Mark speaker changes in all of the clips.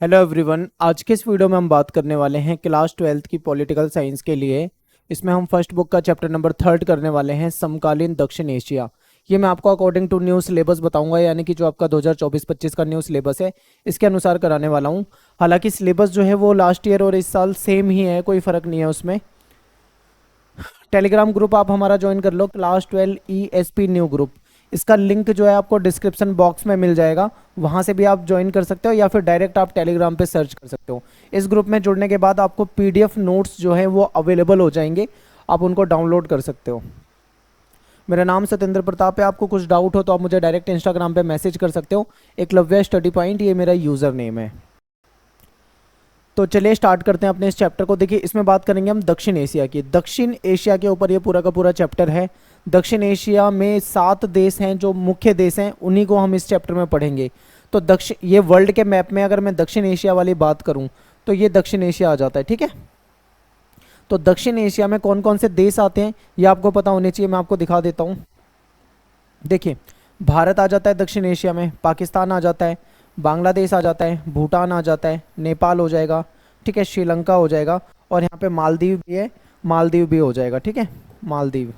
Speaker 1: Hello everyone. आज के इस वीडियो में हम बात करने वाले हैं क्लास 12th की पॉलिटिकल साइंस के लिए। इसमें हम फर्स्ट बुक का चैप्टर नंबर 3 करने वाले हैं, समकालीन दक्षिण एशिया। ये मैं आपको अकॉर्डिंग टू न्यू सिलेबस बताऊंगा, यानी कि जो आपका 2024-25 का न्यू सिलेबस है इसके अनुसार कराने वाला हूँ। हालांकि सिलेबस जो है वो लास्ट ईयर और इस साल सेम ही है, कोई फ़र्क नहीं है उसमें। टेलीग्राम ग्रुप आप हमारा ज्वाइन कर लो, क्लास 12 ESP न्यू ग्रुप। इसका लिंक जो है आपको डिस्क्रिप्शन बॉक्स में मिल जाएगा, वहाँ से भी आप ज्वाइन कर सकते हो या फिर डायरेक्ट आप टेलीग्राम पे सर्च कर सकते हो। इस ग्रुप में जुड़ने के बाद आपको PDF नोट्स जो है वो अवेलेबल हो जाएंगे, आप उनको डाउनलोड कर सकते हो। मेरा नाम सत्येंद्र प्रताप है। आपको कुछ डाउट हो तो आप मुझे डायरेक्ट इंस्टाग्राम पे मैसेज कर सकते हो। एकलव्य स्टडी पॉइंट ये मेरा यूज़र नेम है। तो चलिए स्टार्ट करते हैं अपने इस चैप्टर को। देखिए, इसमें बात करेंगे हम दक्षिण एशिया की। दक्षिण एशिया के ऊपर ये पूरा का पूरा चैप्टर है। दक्षिण एशिया में 7 देश हैं जो मुख्य देश हैं, उन्हीं को हम इस चैप्टर में पढ़ेंगे। तो दक्षिण ये वर्ल्ड के मैप में अगर मैं दक्षिण एशिया वाली बात करूं तो ये दक्षिण एशिया आ जाता है, ठीक है। तो दक्षिण एशिया में कौन कौन से देश आते हैं ये आपको पता होने चाहिए, मैं आपको दिखा देता हूँ। देखिए, भारत आ जाता है दक्षिण एशिया में, पाकिस्तान आ जाता है, बांग्लादेश आ जाता है, भूटान आ जाता है, नेपाल हो जाएगा, ठीक है, श्रीलंका हो जाएगा, और यहाँ पे मालदीव भी है, मालदीव भी हो जाएगा, ठीक है, मालदीव।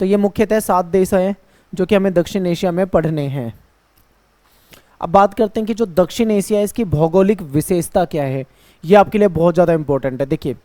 Speaker 1: तो ये मुख्यतः 7 देश हैं जो कि हमें दक्षिण एशिया में पढ़ने हैं। अब बात करते हैं कि जो दक्षिण एशिया है इसकी भौगोलिक विशेषता क्या है। ये आपके लिए बहुत ज़्यादा इंपॉर्टेंट है। देखिए,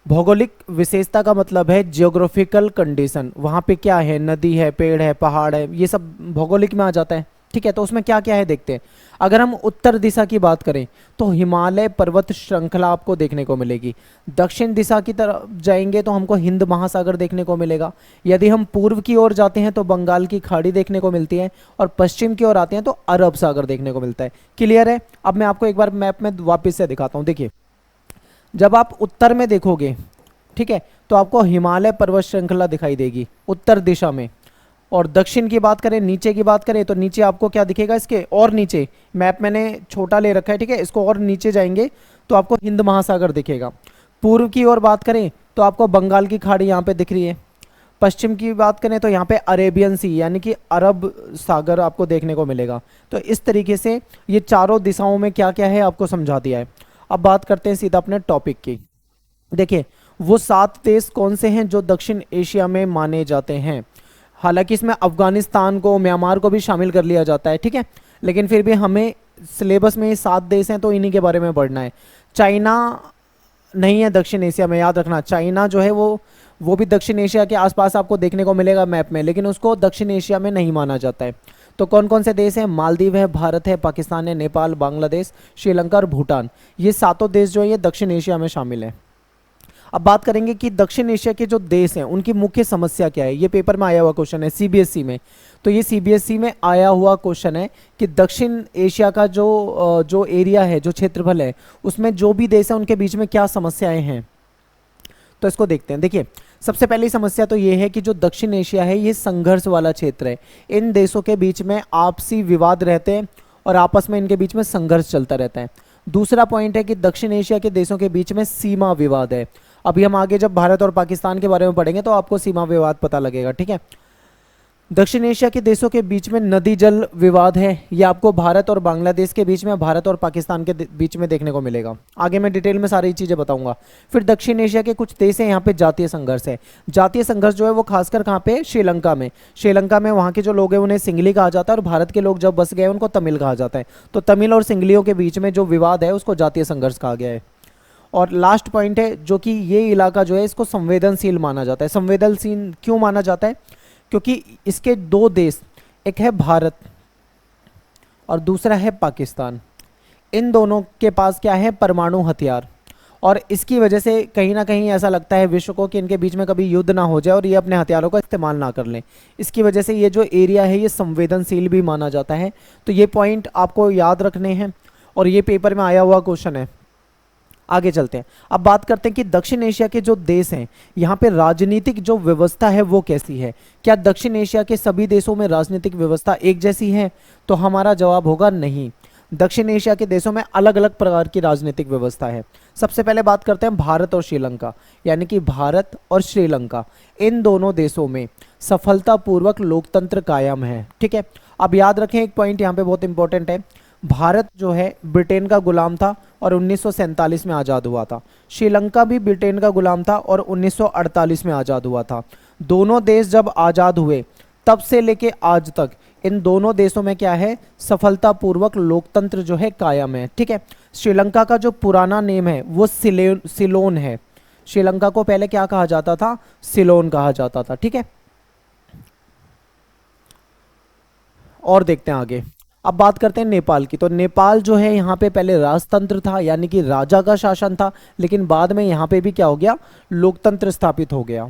Speaker 1: भौगोलिक विशेषता का मतलब है जियोग्राफिकल कंडीशन। वहाँ पे क्या है, नदी है, पेड़ है, पहाड़ है, ये सब भौगोलिक में आ जाता है, ठीक है। तो उसमें क्या क्या है देखते हैं। अगर हम उत्तर दिशा की बात करें तो हिमालय पर्वत श्रृंखला आपको देखने को मिलेगी। दक्षिण दिशा की तरफ जाएंगे तो हमको हिंद महासागर देखने को मिलेगा। यदि हम पूर्व की ओर जाते हैं तो बंगाल की खाड़ी देखने को मिलती है, और पश्चिम की ओर आते हैं तो अरब सागर देखने को मिलता है। क्लियर है। अब मैं आपको एक बार मैप में वापस से दिखाता हूँ। देखिए, जब आप उत्तर में देखोगे, ठीक है, तो आपको हिमालय पर्वत श्रृंखला दिखाई देगी उत्तर दिशा में। और दक्षिण की बात करें, नीचे की बात करें, तो नीचे आपको क्या दिखेगा, इसके और नीचे, मैप मैंने छोटा ले रखा है, ठीक है, इसको और नीचे जाएंगे तो आपको हिंद महासागर दिखेगा। पूर्व की ओर बात करें तो आपको बंगाल की खाड़ी यहाँ पे दिख रही है। पश्चिम की बात करें तो यहाँ पे अरेबियन सी यानी कि अरब सागर आपको देखने को मिलेगा। तो इस तरीके से ये चारों दिशाओं में क्या क्या है आपको समझा दिया है। अब बात करते हैं सीधा अपने टॉपिक की। देखिए, वो 7 देश कौन से हैं जो दक्षिण एशिया में माने जाते हैं। हालांकि इसमें अफगानिस्तान को, म्यांमार को भी शामिल कर लिया जाता है, ठीक है, लेकिन फिर भी हमें सिलेबस में ये 7 देश हैं तो इन्हीं के बारे में पढ़ना है। चाइना नहीं है दक्षिण एशिया में, याद रखना। चाइना जो है वो भी दक्षिण एशिया के आसपास आपको देखने को मिलेगा मैप में, लेकिन उसको दक्षिण एशिया में नहीं माना जाता है। तो कौन कौन से देश हैं, मालदीव है, भारत है, पाकिस्तान है, नेपाल, बांग्लादेश, श्रीलंका और भूटान। ये 7 देश जो है ये दक्षिण एशिया में शामिल है। अब बात करेंगे कि दक्षिण एशिया के जो देश हैं उनकी मुख्य समस्या क्या है। ये पेपर में आया हुआ क्वेश्चन है CBSE में। तो ये CBSE में आया हुआ क्वेश्चन है कि दक्षिण एशिया का जो एरिया है, जो क्षेत्रफल है, उसमें जो भी देश है उनके बीच में क्या समस्याएं हैं। तो इसको देखते हैं। देखिए, सबसे पहली समस्या तो ये है कि जो दक्षिण एशिया है ये संघर्ष वाला क्षेत्र है। इन देशों के बीच में आपसी विवाद रहते हैं और आपस में इनके बीच में संघर्ष चलता रहता है। दूसरा पॉइंट है कि दक्षिण एशिया के देशों के बीच में सीमा विवाद है। अभी हम आगे जब भारत और पाकिस्तान के बारे में पढ़ेंगे तो आपको सीमा विवाद पता लगेगा, ठीक है। दक्षिण एशिया के देशों के बीच में नदी जल विवाद है। ये आपको भारत और बांग्लादेश के बीच में, भारत और पाकिस्तान के बीच में देखने को मिलेगा। आगे मैं डिटेल में सारी चीज़ें बताऊंगा। फिर दक्षिण एशिया के कुछ देश हैं, यहाँ पे जातीय संघर्ष है। जातीय संघर्ष जो है वो खासकर कहाँ पे, श्रीलंका में। श्रीलंका में वहाँ के जो लोग हैं उन्हें सिंगली कहा जाता है, और भारत के लोग जब बस गए उनको तमिल कहा जाता है। तो तमिल और सिंगलियों के बीच में जो विवाद है उसको जातीय संघर्ष कहा गया है। और लास्ट पॉइंट है जो कि ये इलाका जो है इसको संवेदनशील माना जाता है। संवेदनशील क्यों माना जाता है, क्योंकि इसके 2 देश, एक है भारत और दूसरा है पाकिस्तान। इन दोनों के पास क्या है, परमाणु हथियार। और इसकी वजह से कहीं ना कहीं ऐसा लगता है विश्व को कि इनके बीच में कभी युद्ध ना हो जाए और ये अपने हथियारों का इस्तेमाल ना कर लें। इसकी वजह से ये जो एरिया है ये संवेदनशील भी माना जाता है। तो ये पॉइंट आपको याद रखने हैं और ये पेपर में आया हुआ क्वेश्चन है। आगे चलते हैं। अब बात करते हैं कि दक्षिण एशिया के जो देश हैं यहाँ पे राजनीतिक जो व्यवस्था है वो कैसी है। क्या दक्षिण एशिया के सभी देशों में राजनीतिक व्यवस्था एक जैसी है, तो हमारा जवाब होगा नहीं। दक्षिण एशिया के देशों में अलग अलग प्रकार की राजनीतिक व्यवस्था है। सबसे पहले बात करते हैं भारत और श्रीलंका, यानी कि भारत और श्रीलंका, इन दोनों देशों में सफलतापूर्वक लोकतंत्र कायम है, ठीक है। अब याद रखें एक पॉइंट यहाँ पे बहुत इंपॉर्टेंट है, भारत जो है ब्रिटेन का गुलाम था और 1947 में आज़ाद हुआ था। श्रीलंका भी ब्रिटेन का गुलाम था और 1948 में आज़ाद हुआ था। दोनों देश जब आज़ाद हुए तब से लेके आज तक इन दोनों देशों में क्या है, सफलतापूर्वक लोकतंत्र जो है कायम है। ठीक है, श्रीलंका का जो पुराना नेम है वो सिलोन है। श्रीलंका को पहले क्या कहा जाता था, सिलोन कहा जाता था। ठीक है, और देखते हैं आगे। अब बात करते हैं नेपाल की। तो नेपाल जो है यहाँ पे पहले राजतंत्र था, यानी कि राजा का शासन था, लेकिन बाद में यहाँ पे भी क्या हो गया, लोकतंत्र स्थापित हो गया।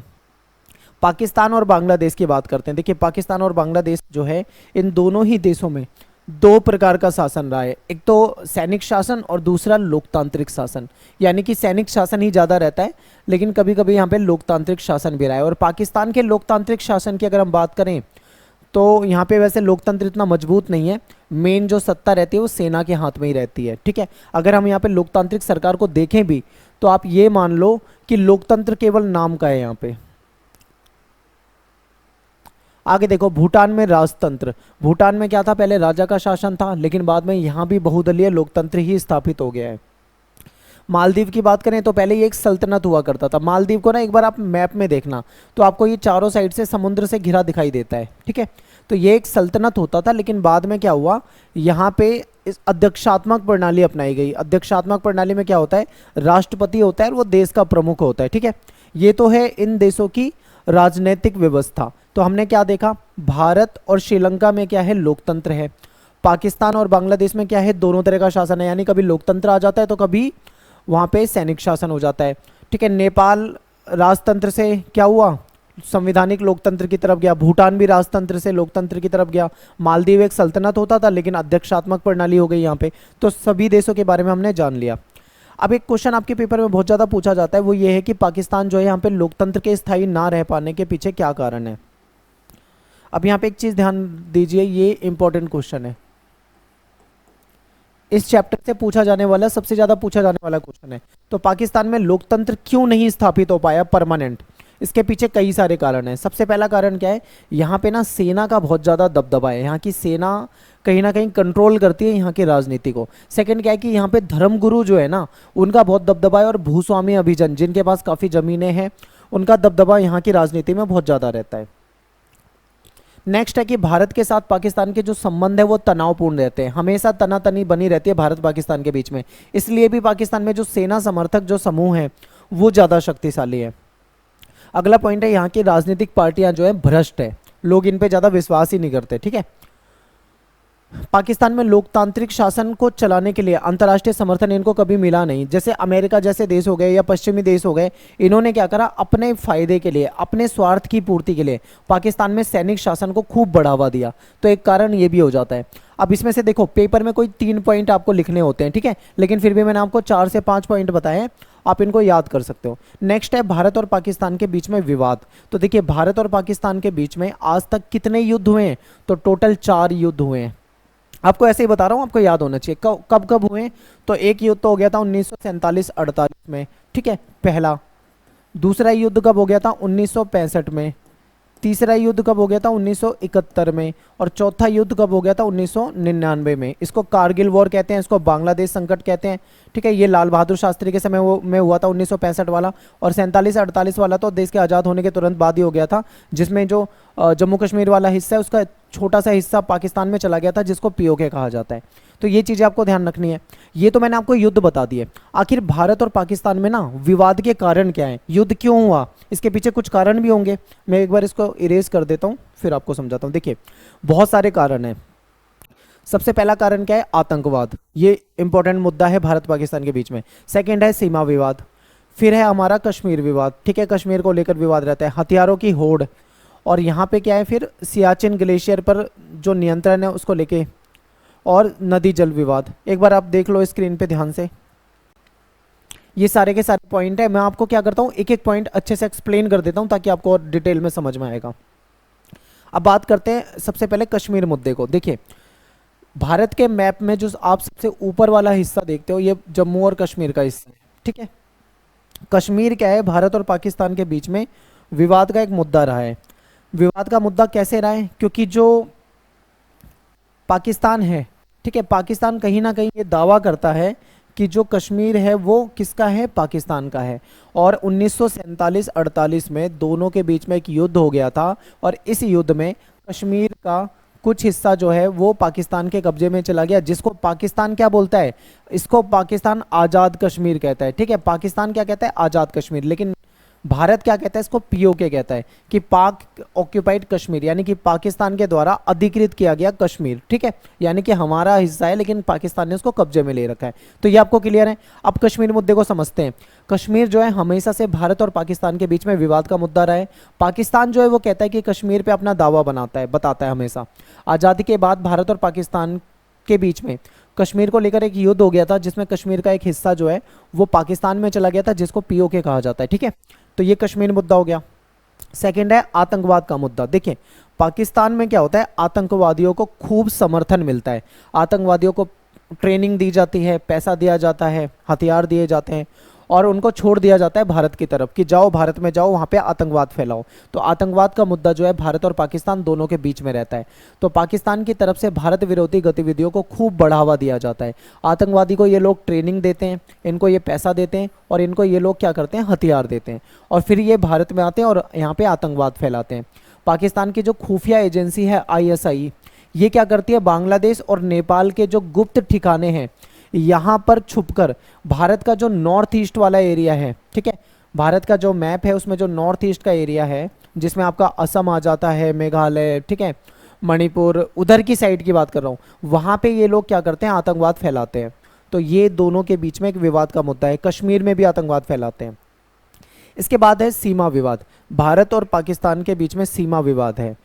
Speaker 1: पाकिस्तान और बांग्लादेश की बात करते हैं। देखिए पाकिस्तान और बांग्लादेश जो है, इन दोनों ही देशों में दो प्रकार का शासन रहा है, एक तो सैनिक शासन और दूसरा लोकतांत्रिक शासन। यानी कि सैनिक शासन ही ज़्यादा रहता है, लेकिन कभी कभी यहाँ पे लोकतांत्रिक शासन भी रहा है। और पाकिस्तान के लोकतांत्रिक शासन की अगर हम बात करें तो यहाँ पे वैसे लोकतंत्र इतना मजबूत नहीं है, मेन जो सत्ता रहती है वो सेना के हाथ में ही रहती है। ठीक है, अगर हम यहाँ पे लोकतांत्रिक सरकार को देखें भी तो आप ये मान लो कि लोकतंत्र केवल नाम का है यहाँ पे। आगे देखो, भूटान में राजतंत्र। भूटान में क्या था, पहले राजा का शासन था, लेकिन बाद में यहाँ भी बहुदलीय लोकतंत्र ही स्थापित हो गया है। मालदीव की बात करें तो पहले ये एक सल्तनत हुआ करता था। मालदीव को ना एक बार आप मैप में देखना तो आपको ये चारों साइड से समुद्र से घिरा दिखाई देता है। ठीक है, तो ये एक सल्तनत होता था, लेकिन बाद में क्या हुआ, यहाँ पे इस अध्यक्षात्मक प्रणाली अपनाई गई। अध्यक्षात्मक प्रणाली में क्या होता है, राष्ट्रपति होता है और वो देश का प्रमुख होता है। ठीक है, ये तो है इन देशों की राजनीतिक व्यवस्था। तो हमने क्या देखा, भारत और श्रीलंका में क्या है, लोकतंत्र है। पाकिस्तान और बांग्लादेश में क्या है, दोनों तरह का शासन है, यानी कभी लोकतंत्र आ जाता है तो कभी वहाँ पे सैनिक शासन हो जाता है। ठीक है, नेपाल राजतंत्र से क्या हुआ, संवैधानिक लोकतंत्र की तरफ गया। भूटान भी राजतंत्र से लोकतंत्र की तरफ गया। मालदीव एक सल्तनत होता था, लेकिन अध्यक्षात्मक प्रणाली हो गई यहाँ पे। तो सभी देशों के बारे में हमने जान लिया। अब एक क्वेश्चन आपके पेपर में बहुत ज़्यादा पूछा जाता है, वो ये है कि पाकिस्तान जो है यहाँ पे लोकतंत्र के स्थायी ना रह पाने के पीछे क्या कारण है। अब यहाँ पे एक चीज़ ध्यान दीजिए, ये इंपॉर्टेंट क्वेश्चन है, इस चैप्टर से पूछा जाने वाला, सबसे ज़्यादा पूछा जाने वाला क्वेश्चन है। तो पाकिस्तान में लोकतंत्र क्यों नहीं स्थापित हो पाया परमानेंट, इसके पीछे कई सारे कारण हैं। सबसे पहला कारण क्या है, यहाँ पे ना सेना का बहुत ज़्यादा दबदबा है। यहाँ की सेना कहीं ना कहीं कंट्रोल करती है यहाँ की राजनीति को। सेकंड क्या है कि यहाँ पे धर्मगुरु जो है ना, उनका बहुत दबदबा है, और भूस्वामी अभिजन जिनके पास काफ़ी ज़मीनें हैं, उनका दबदबा यहाँ की राजनीति में बहुत ज़्यादा रहता है। नेक्स्ट है कि भारत के साथ पाकिस्तान के जो संबंध है वो तनावपूर्ण रहते हैं, हमेशा तनातनी बनी रहती है भारत पाकिस्तान के बीच में। इसलिए भी पाकिस्तान में जो सेना समर्थक जो समूह है वो ज़्यादा शक्तिशाली है। अगला पॉइंट है, यहाँ की राजनीतिक पार्टियां जो है भ्रष्ट है, लोग इन पे ज़्यादा विश्वास ही नहीं करते। ठीक है, पाकिस्तान में लोकतांत्रिक शासन को चलाने के लिए अंतर्राष्ट्रीय समर्थन इनको कभी मिला नहीं। जैसे अमेरिका जैसे देश हो गए या पश्चिमी देश हो गए, इन्होंने क्या करा, अपने फायदे के लिए, अपने स्वार्थ की पूर्ति के लिए पाकिस्तान में सैनिक शासन को खूब बढ़ावा दिया। तो एक कारण ये भी हो जाता है। अब इसमें से देखो, पेपर में कोई 3 पॉइंट आपको लिखने होते हैं, ठीक है, लेकिन फिर भी मैंने आपको 4 से 5 पॉइंट बताए हैं, आप इनको याद कर सकते हो। नेक्स्ट है भारत और पाकिस्तान के बीच में विवाद। तो देखिए भारत और पाकिस्तान के बीच में आज तक कितने युद्ध हुए हैं, तो टोटल 4 युद्ध हुए हैं। आपको ऐसे ही बता रहा हूँ, आपको याद होना चाहिए कब कब हुए। तो एक युद्ध तो हो गया था 1947-48 में, ठीक है, पहला। दूसरा युद्ध कब हो गया था, 1965 में। तीसरा युद्ध कब हो गया था, 1971 में। और चौथा युद्ध कब हो गया था, 1999 में। इसको कारगिल वॉर कहते हैं, इसको बांग्लादेश संकट कहते हैं। ठीक है, ये लाल बहादुर शास्त्री के समय में हुआ था 1965 वाला। और 47-48 वाला तो देश के आज़ाद होने के तुरंत बाद ही हो गया था, जिसमें जो जम्मू कश्मीर वाला हिस्सा है उसका छोटा सा हिस्सा पाकिस्तान में चला गया था, जिसको पीओके कहा जाता है। तो ये चीज़ें आपको ध्यान रखनी है। ये तो मैंने आपको युद्ध बता दिए। आखिर भारत और पाकिस्तान में ना विवाद के कारण क्या है, युद्ध क्यों हुआ, इसके पीछे कुछ कारण भी होंगे। मैं एक बार इसको इरेज कर देता हूँ, फिर आपको समझाता हूँ। देखिए बहुत सारे कारण हैं। सबसे पहला कारण क्या है, आतंकवाद। ये इंपॉर्टेंट मुद्दा है भारत पाकिस्तान के बीच में। सेकेंड है सीमा विवाद। फिर है हमारा कश्मीर विवाद, ठीक है, कश्मीर को लेकर विवाद रहता है। हथियारों की होड़, और यहाँ पे क्या है फिर सियाचिन ग्लेशियर पर जो नियंत्रण है उसको लेके, और नदी जल विवाद। एक बार आप देख लो स्क्रीन पे ध्यान से, ये सारे के सारे पॉइंट है। मैं आपको क्या करता हूँ, एक एक पॉइंट अच्छे से एक्सप्लेन कर देता हूँ ताकि आपको और डिटेल में समझ में आएगा। अब बात करते हैं सबसे पहले कश्मीर मुद्दे को। देखिए भारत के मैप में जो आप सबसे ऊपर वाला हिस्सा देखते हो, ये जम्मू और कश्मीर का हिस्सा है, ठीक है। कश्मीर क्या है, भारत और पाकिस्तान के बीच में विवाद का एक मुद्दा रहा है। विवाद का मुद्दा कैसे रहा है, क्योंकि जो पाकिस्तान है ठीक है, पाकिस्तान कहीं ना कहीं ये दावा करता है कि जो कश्मीर है वो किसका है, पाकिस्तान का है। और 1947-48 में दोनों के बीच में एक युद्ध हो गया था, और इस युद्ध में कश्मीर का कुछ हिस्सा जो है वो पाकिस्तान के कब्जे में चला गया, जिसको पाकिस्तान क्या बोलता है, इसको पाकिस्तान आज़ाद कश्मीर कहता है। ठीक है, पाकिस्तान क्या कहता है, आज़ाद कश्मीर, लेकिन भारत क्या कहता है, इसको पीओके कहता है, कि पाक ऑक्यूपाइड कश्मीर, यानी कि पाकिस्तान के द्वारा अधिकृत किया गया कश्मीर। ठीक है, यानी कि हमारा हिस्सा है लेकिन पाकिस्तान ने उसको कब्जे में ले रखा है। तो ये आपको क्लियर है। अब कश्मीर मुद्दे को समझते हैं। कश्मीर जो है हमेशा से भारत और पाकिस्तान के बीच में विवाद का मुद्दा रहा है। पाकिस्तान जो है वो कहता है कि कश्मीर पे अपना दावा बताता है हमेशा। आज़ादी के बाद भारत और पाकिस्तान के बीच में कश्मीर को लेकर एक युद्ध हो गया था, जिसमें कश्मीर का एक हिस्सा जो है वो पाकिस्तान में चला गया था, जिसको पीओके कहा जाता है। ठीक है, तो ये कश्मीर मुद्दा हो गया। सेकंड है आतंकवाद का मुद्दा। देखिए, पाकिस्तान में क्या होता है, आतंकवादियों को खूब समर्थन मिलता है, आतंकवादियों को ट्रेनिंग दी जाती है, पैसा दिया जाता है, हथियार दिए जाते हैं, और उनको छोड़ दिया जाता है भारत की तरफ कि जाओ भारत में जाओ, वहाँ पे आतंकवाद फैलाओ। तो आतंकवाद का मुद्दा जो है भारत और पाकिस्तान दोनों के बीच में रहता है। तो पाकिस्तान की तरफ से भारत विरोधी गतिविधियों को खूब बढ़ावा दिया जाता है। आतंकवादी को ये लोग ट्रेनिंग देते हैं, इनको ये पैसा देते हैं, और इनको ये लोग क्या करते हैं, हथियार देते हैं, और फिर ये भारत में आते हैं और यहाँ पर आतंकवाद फैलाते हैं। पाकिस्तान की जो खुफिया एजेंसी है ISI, ये क्या करती है, बांग्लादेश और नेपाल के जो गुप्त ठिकाने हैं यहाँ पर छुपकर भारत का जो नॉर्थ ईस्ट वाला एरिया है, ठीक है, भारत का जो मैप है उसमें जो नॉर्थ ईस्ट का एरिया है, जिसमें आपका असम आ जाता है, मेघालय, ठीक है, मणिपुर, उधर की साइड की बात कर रहा हूँ, वहाँ पे ये लोग क्या करते हैं, आतंकवाद फैलाते हैं। तो ये दोनों के बीच में एक विवाद का मुद्दा है। कश्मीर में भी आतंकवाद फैलाते हैं। इसके बाद है सीमा विवाद। भारत और पाकिस्तान के बीच में सीमा विवाद है।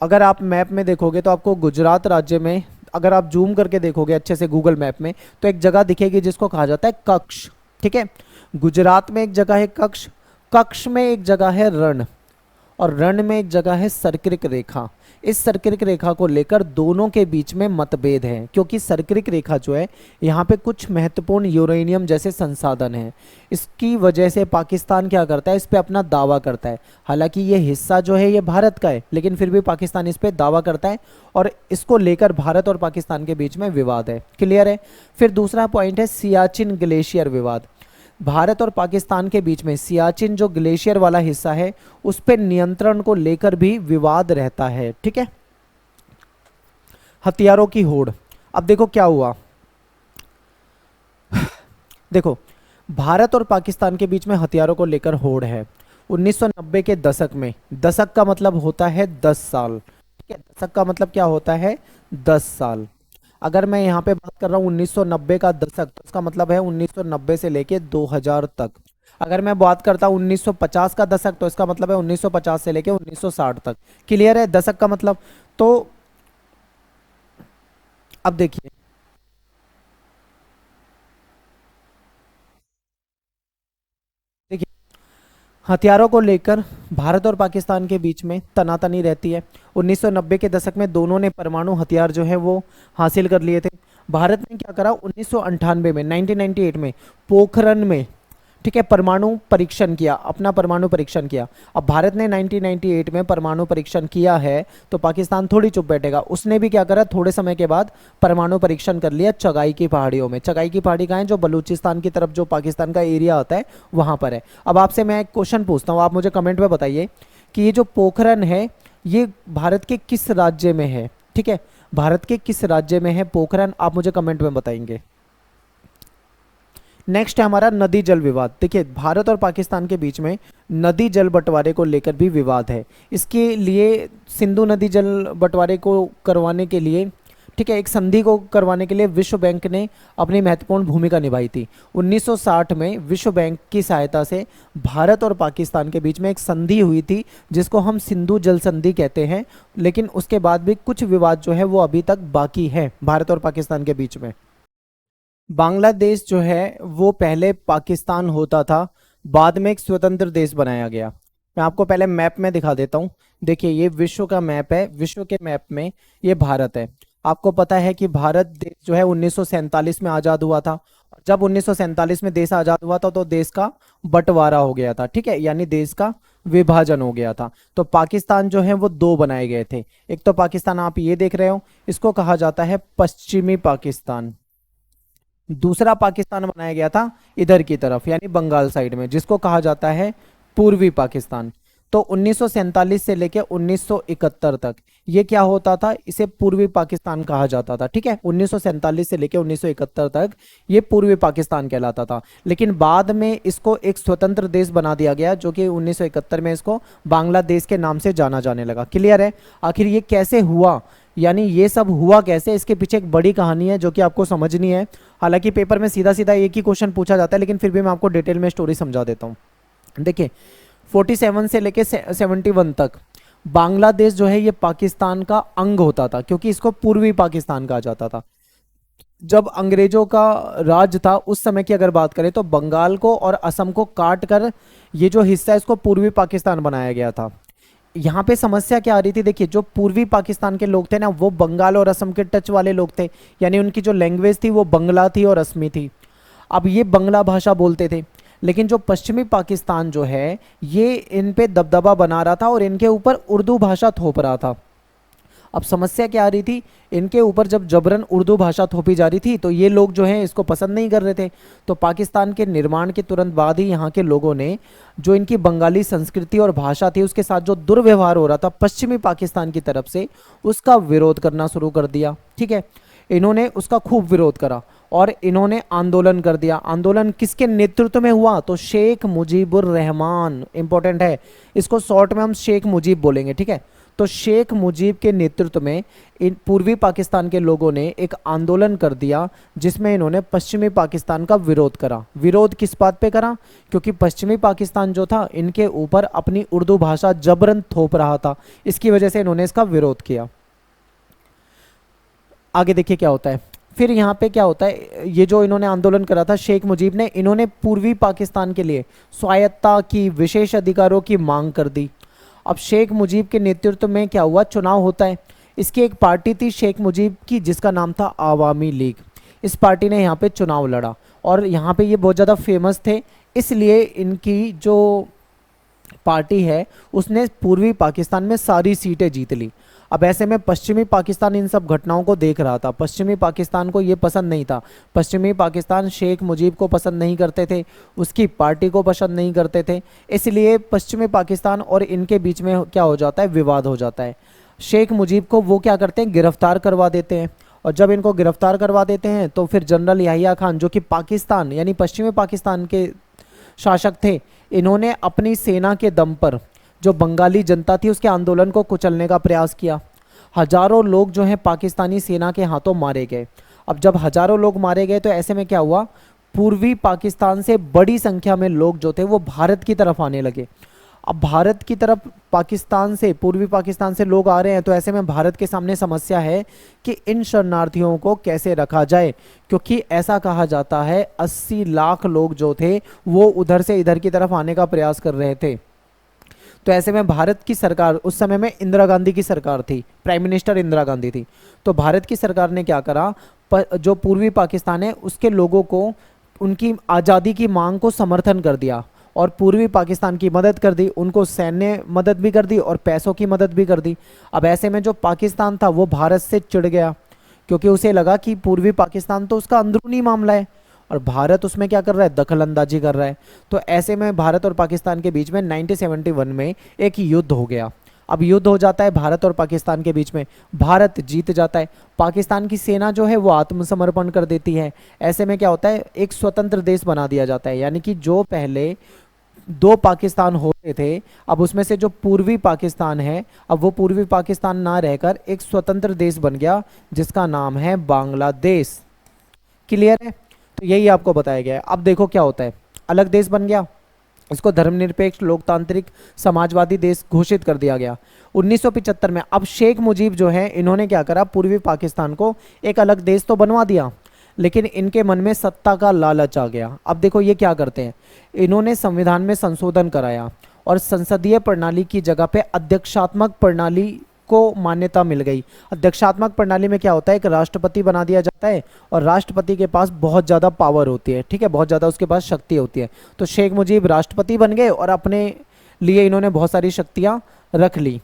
Speaker 1: अगर आप मैप में देखोगे तो आपको गुजरात राज्य में, अगर आप जूम करके देखोगे अच्छे से गूगल मैप में, तो एक जगह दिखेगी जिसको कहा जाता है कक्ष। ठीक है, गुजरात में एक जगह है कक्ष, कक्ष में एक जगह है रण, और रण में एक जगह है सर्किक रेखा। इस सर्किक रेखा को लेकर दोनों के बीच में मतभेद है, क्योंकि सर्किक रेखा जो है यहाँ पे कुछ महत्वपूर्ण यूरेनियम जैसे संसाधन हैं। इसकी वजह से पाकिस्तान क्या करता है, इस पे अपना दावा करता है। हालांकि ये हिस्सा जो है ये भारत का है, लेकिन फिर भी पाकिस्तान इस पे दावा करता है, और इसको लेकर भारत और पाकिस्तान के बीच में विवाद है। क्लियर है। फिर दूसरा पॉइंट है सियाचिन ग्लेशियर विवाद। भारत और पाकिस्तान के बीच में सियाचिन जो ग्लेशियर वाला हिस्सा है उस पर नियंत्रण को लेकर भी विवाद रहता है। ठीक है। हथियारों की होड़। अब देखो क्या हुआ, देखो भारत और पाकिस्तान के बीच में हथियारों को लेकर होड़ है। 1990 के दशक में, दशक का मतलब होता है 10 साल। ठीक है, दशक का मतलब क्या होता है, 10 साल। अगर मैं यहाँ पे बात कर रहा हूँ 1990 का दशक, तो इसका मतलब है 1990 से लेके 2000 तक। अगर मैं बात करता हूँ 1950 का दशक, तो इसका मतलब है 1950 से लेके 1960 तक। क्लियर है दशक का मतलब। तो अब देखिए, हथियारों को लेकर भारत और पाकिस्तान के बीच में तनातनी रहती है। 1990 के दशक में दोनों ने परमाणु हथियार जो है वो हासिल कर लिए थे। भारत ने क्या करा, 1998 में, 1998 में पोखरण में, ठीक है, परमाणु परीक्षण किया, अपना परमाणु परीक्षण किया। अब भारत ने 1998 में परमाणु परीक्षण किया है, तो पाकिस्तान थोड़ी चुप बैठेगा। उसने भी क्या करा, थोड़े समय के बाद परमाणु परीक्षण कर लिया चगाई की पहाड़ियों में। चगाई की पहाड़ी कहाँ है, जो बलूचिस्तान की तरफ जो पाकिस्तान का एरिया आता है वहाँ पर है। अब आपसे मैं एक क्वेश्चन पूछता हूँ, आप मुझे कमेंट में बताइए कि ये जो पोखरण है ये भारत के किस राज्य में है। ठीक है, भारत के किस राज्य में है पोखरण, आप मुझे कमेंट में बताएंगे। नेक्स्ट है हमारा नदी जल विवाद। देखिए, भारत और पाकिस्तान के बीच में नदी जल बंटवारे को लेकर भी विवाद है। इसके लिए सिंधु नदी जल बंटवारे को करवाने के लिए, ठीक है, एक संधि को करवाने के लिए विश्व बैंक ने अपनी महत्वपूर्ण भूमिका निभाई थी। 1960 में विश्व बैंक की सहायता से भारत और पाकिस्तान के बीच में एक संधि हुई थी, जिसको हम सिंधु जल संधि कहते हैं। लेकिन उसके बाद भी कुछ विवाद जो है वो अभी तक बाकी है भारत और पाकिस्तान के बीच में। बांग्लादेश जो है वो पहले पाकिस्तान होता था, बाद में एक स्वतंत्र देश बनाया गया। मैं आपको पहले मैप में दिखा देता हूँ। देखिए, ये विश्व का मैप है, विश्व के मैप में ये भारत है। आपको पता है कि भारत देश जो है 1947 में आज़ाद हुआ था। जब 1947 में देश आज़ाद हुआ था तो देश का बंटवारा हो गया था। ठीक है, यानी देश का विभाजन हो गया था। तो पाकिस्तान जो है वो दो बनाए गए थे। एक तो पाकिस्तान आप ये देख रहे हो, इसको कहा जाता है पश्चिमी पाकिस्तान। दूसरा पाकिस्तान बनाया गया था इधर की तरफ यानी बंगाल साइड में, जिसको कहा जाता है पूर्वी पाकिस्तान। तो 1947 से लेकर 1971 तक ये क्या होता था, इसे पूर्वी पाकिस्तान कहा जाता था। ठीक है, 1947 से लेकर 1971 तक ये पूर्वी पाकिस्तान कहलाता था। लेकिन बाद में इसको एक स्वतंत्र देश बना दिया गया, जो कि 1971 में इसको बांग्लादेश के नाम से जाना जाने लगा। क्लियर है? आखिर ये कैसे हुआ, यानी ये सब हुआ कैसे, इसके पीछे एक बड़ी कहानी है जो कि आपको समझनी है। हालांकि पेपर में सीधा सीधा एक ही क्वेश्चन पूछा जाता है, लेकिन फिर भी मैं आपको डिटेल में स्टोरी समझा देता हूँ। देखिए 47 से लेके 71 तक बांग्लादेश जो है ये पाकिस्तान का अंग होता था, क्योंकि इसको पूर्वी पाकिस्तान कहा जाता था। जब अंग्रेजों का राज था उस समय की अगर बात करें तो बंगाल को और असम को काट कर ये जो हिस्सा है इसको पूर्वी पाकिस्तान बनाया गया था। यहाँ पे समस्या क्या आ रही थी, देखिए जो पूर्वी पाकिस्तान के लोग थे ना, वो बंगाल और असम के टच वाले लोग थे, यानी उनकी जो लैंग्वेज थी वो बंगला थी और असमी थी। अब ये बंगला भाषा बोलते थे, लेकिन जो पश्चिमी पाकिस्तान जो है ये इन पे दबदबा बना रहा था और इनके ऊपर उर्दू भाषा थोप रहा था। अब समस्या क्या आ रही थी, इनके ऊपर जब जबरन उर्दू भाषा थोपी जा रही थी तो ये लोग जो हैं इसको पसंद नहीं कर रहे थे। तो पाकिस्तान के निर्माण के तुरंत बाद ही यहाँ के लोगों ने जो इनकी बंगाली संस्कृति और भाषा थी उसके साथ जो दुर्व्यवहार हो रहा था पश्चिमी पाकिस्तान की तरफ से, उसका विरोध करना शुरू कर दिया। ठीक है, इन्होंने उसका खूब विरोध करा और इन्होंने आंदोलन कर दिया। आंदोलन किसके नेतृत्व में हुआ, तो शेख मुजीबुर रहमान, इंपॉर्टेंट है, इसको शॉर्ट में हम शेख मुजीब बोलेंगे। ठीक है, तो शेख मुजीब के नेतृत्व में इन पूर्वी पाकिस्तान के लोगों ने एक आंदोलन कर दिया, जिसमें इन्होंने पश्चिमी पाकिस्तान का विरोध करा। विरोध किस बात पे करा, क्योंकि पश्चिमी पाकिस्तान जो था इनके ऊपर अपनी उर्दू भाषा जबरन थोप रहा था, इसकी वजह से इन्होंने इसका विरोध किया। आगे देखिए क्या होता है, फिर यहाँ पे क्या होता है, ये जो इन्होंने आंदोलन करा था शेख मुजीब ने, इन्होंने पूर्वी पाकिस्तान के लिए स्वायत्तता की, विशेष अधिकारों की मांग कर दी। अब शेख मुजीब के नेतृत्व में क्या हुआ, चुनाव होता है। इसकी एक पार्टी थी शेख मुजीब की जिसका नाम था आवामी लीग। इस पार्टी ने यहाँ पे चुनाव लड़ा और यहाँ पे ये बहुत ज़्यादा फेमस थे, इसलिए इनकी जो पार्टी है उसने पूर्वी पाकिस्तान में सारी सीटें जीत ली। अब ऐसे में पश्चिमी पाकिस्तान इन सब घटनाओं को देख रहा था, पश्चिमी पाकिस्तान को ये पसंद नहीं था। पश्चिमी पाकिस्तान शेख मुजीब को पसंद नहीं करते थे, उसकी पार्टी को पसंद नहीं करते थे, इसलिए पश्चिमी पाकिस्तान और इनके बीच में क्या हो जाता है, विवाद हो जाता है। शेख मुजीब को वो क्या करते हैं, गिरफ्तार करवा देते हैं, और जब इनको गिरफ्तार करवा देते हैं तो फिर जनरल याहिया खान जो कि पाकिस्तान यानी पश्चिमी पाकिस्तान के शासक थे, इन्होंने अपनी सेना के दम पर जो बंगाली जनता थी उसके आंदोलन को कुचलने का प्रयास किया। हजारों लोग जो हैं पाकिस्तानी सेना के हाथों मारे गए। अब जब हजारों लोग मारे गए तो ऐसे में क्या हुआ, पूर्वी पाकिस्तान से बड़ी संख्या में लोग जो थे वो भारत की तरफ आने लगे। अब भारत की तरफ पाकिस्तान से, पूर्वी पाकिस्तान से लोग आ रहे हैं, तो ऐसे में भारत के सामने समस्या है कि इन शरणार्थियों को कैसे रखा जाए, क्योंकि ऐसा कहा जाता है 80 लाख लोग जो थे वो उधर से इधर की तरफ आने का प्रयास कर रहे थे। तो ऐसे में भारत की सरकार, उस समय में इंदिरा गांधी की सरकार थी, प्राइम मिनिस्टर इंदिरा गांधी थी, तो भारत की सरकार ने क्या करा, जो पूर्वी पाकिस्तान है उसके लोगों को उनकी आज़ादी की मांग को समर्थन कर दिया और पूर्वी पाकिस्तान की मदद कर दी, उनको सैन्य मदद भी कर दी और पैसों की मदद भी कर दी। अब ऐसे में जो पाकिस्तान था वो भारत से चिढ़ गया, क्योंकि उसे लगा कि पूर्वी पाकिस्तान तो उसका अंदरूनी मामला है और भारत उसमें क्या कर रहा है, दखल अंदाजी कर रहा है। तो ऐसे में भारत और पाकिस्तान के बीच में 1971 में एक युद्ध हो गया। अब युद्ध हो जाता है भारत और पाकिस्तान के बीच में, भारत जीत जाता है, पाकिस्तान की सेना जो है वो आत्मसमर्पण कर देती है। ऐसे में क्या होता है, एक स्वतंत्र देश बना दिया जाता है, यानी कि जो पहले दो पाकिस्तान होते थे अब उसमें से जो पूर्वी पाकिस्तान है, अब वो पूर्वी पाकिस्तान ना रहकर एक स्वतंत्र देश बन गया जिसका नाम है बांग्लादेश। क्लियर है? तो यही आपको बताया गया है। अब देखो क्या होता है, अलग देश बन गया, इसको धर्मनिरपेक्ष लोकतांत्रिक समाजवादी देश घोषित कर दिया गया 1975 में। अब शेख मुजीब जो है इन्होंने क्या करा, पूर्वी पाकिस्तान को एक अलग देश तो बनवा दिया, लेकिन इनके मन में सत्ता का लालच आ गया। अब देखो ये क्या करते हैं, इन्होंने संविधान में संशोधन कराया और संसदीय प्रणाली की जगह पे अध्यक्षात्मक प्रणाली को मान्यता मिल गई। अध्यक्षात्मक प्रणाली में क्या होता है, एक राष्ट्रपति बना दिया जाता है और राष्ट्रपति के पास बहुत ज़्यादा पावर होती है, ठीक है, बहुत ज़्यादा उसके पास शक्ति होती है। तो शेख मुजीब राष्ट्रपति बन गए और अपने लिए इन्होंने बहुत सारी शक्तियां रख ली।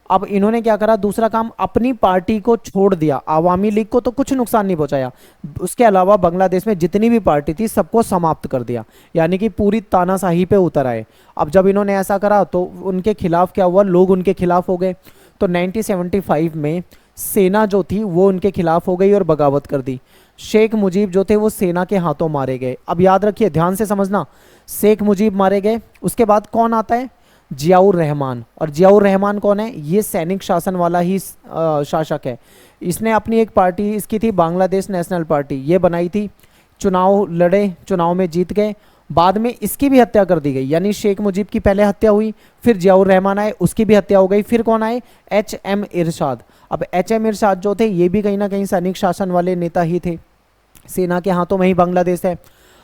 Speaker 1: अब इन्होंने क्या करा, दूसरा काम, अपनी पार्टी को छोड़ दिया। आवामी लीग को तो कुछ नुकसान नहीं पहुंचाया, उसके अलावा बांग्लादेश में जितनी भी पार्टी थी सबको समाप्त कर दिया, यानी कि पूरी तानाशाही पे उतर आए। अब जब इन्होंने ऐसा करा तो उनके खिलाफ क्या हुआ, लोग उनके खिलाफ हो गए। तो 1975 में सेना जो थी वो उनके खिलाफ हो गई और बगावत कर दी। शेख मुजीब जो थे वो सेना के हाथों मारे गए। अब याद रखिए, ध्यान से समझना, शेख मुजीब मारे गए, उसके बाद कौन आता है, जियाउर रहमान। और जियाउर रहमान कौन है, ये सैनिक शासन वाला ही शासक है। इसने अपनी एक पार्टी इसकी थी बांग्लादेश नेशनल पार्टी, ये बनाई थी, चुनाव लड़े, चुनाव में जीत गए, बाद में इसकी भी हत्या कर दी गई। यानी शेख मुजीब की पहले हत्या हुई, फिर जियाउर रहमान आए, उसकी भी हत्या हो गई, फिर कौन आए, HM इरशाद। अब HM इरशाद जो थे ये भी कहीं ना कहीं सैनिक शासन वाले नेता ही थे, सेना के हाथों में ही बांग्लादेश है।